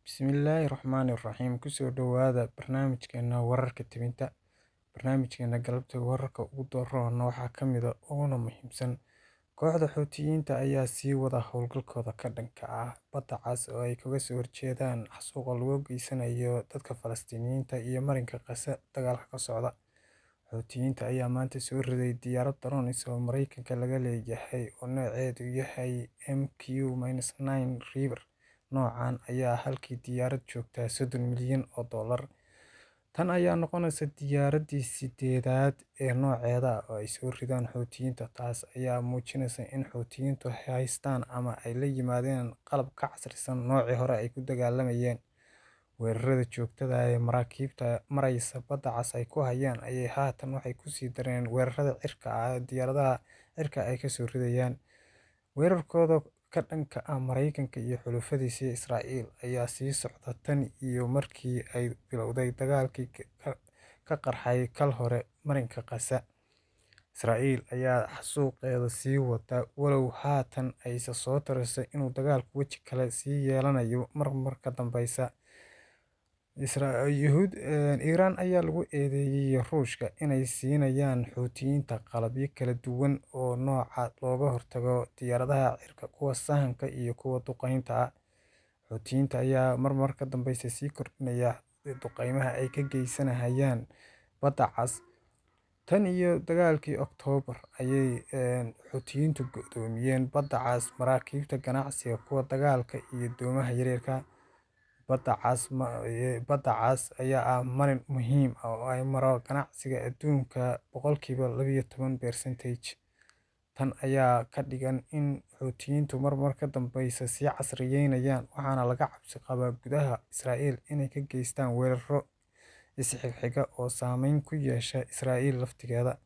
Bismillaahi Raxmaani Raxiim. Kusoo dhawaada barnaamijkeena wararka tibinta. Barnaamijkeena galabta wararka ugu doorroona waxaa ka mid ah uguna muhiimsan. Kooxda Xuutiyiinta ayaa sii wada howlgalkooda ka dhanka ah badda cas oo ay kaga soo horjeedaan xasuuqa lagu geysanayo dadka Falastiiniyiinta iyo marinka Gaza dagaalka ka socda. Xuutiyiinta ayaa maanta soo riday diyaarad drones oo Mareykanka laga leeyahay oo nooceedu yahay MQ-9 Reaper. Noocan ayaa halkii diyaarad joogta $30 milyan. Tan ayaa noqonaysa diyaaraddii 8aad ee nooceeda ah oo ay soo ridaan Xuutiyiinta. Taas ayaa muujinaysa in Xuutiyiintu haystaan ama ay la yimaadeen qalab ka casrisan noocii hore ay ku dagaalamayeen. Weerarada joogtada ah ee maraakiibta maraysa badda cas ay ku hayaan ayay haatan waxay ku sii dareen weerarada cirka ah diyaaradaha cirka ay ka soo ridayaan. Weerarkooda ka dhanka ah Mareykanka iyo xulafadiisa Israa'iil ayaa sii socda tan iyo markii ay bilowday dagaalkii ka qarxay kal hore marinka Gaza. Israa'iil ayaa xasuuqeeda sii wata walow haatan ay soo tarayso inuu dagaalku weji kale sii yeelanayo mar ka dambeysa. Iiraan ayaa lagu eedeeyay Ruushka inay siinayaan Xuutiyiinta qalabyo kala duwan oo nooca looga hortago diyaaradaha cirka, kuwa sahanka iyo kuwa duqeynta ah. Xuutiyiinta ayaa mar ka dambeysa sii kordhinaya duqeymaha ay ka geysanayaan badda cas. Tan iyo dagaalkii Oktoobar ayay Xuutiyiintu go'doomiyeen badda cas, maraakiibta ganacsiga, kuwa dagaalka iyo doomaha yaryar. Badda cas ayaa ah marin muhiim ah oo ay maro ganacsiga adduunka 12%. Tan ayaa ka dhigan in Xuutiyiintu mar ka dambeysa sii casriyeynayaan, waxaana laga cabsi qabaa gudaha Israa'iil inay ka geystaan weerarro isxigxiga oo saameyn ku yeesha Israa'iil laftigeeda.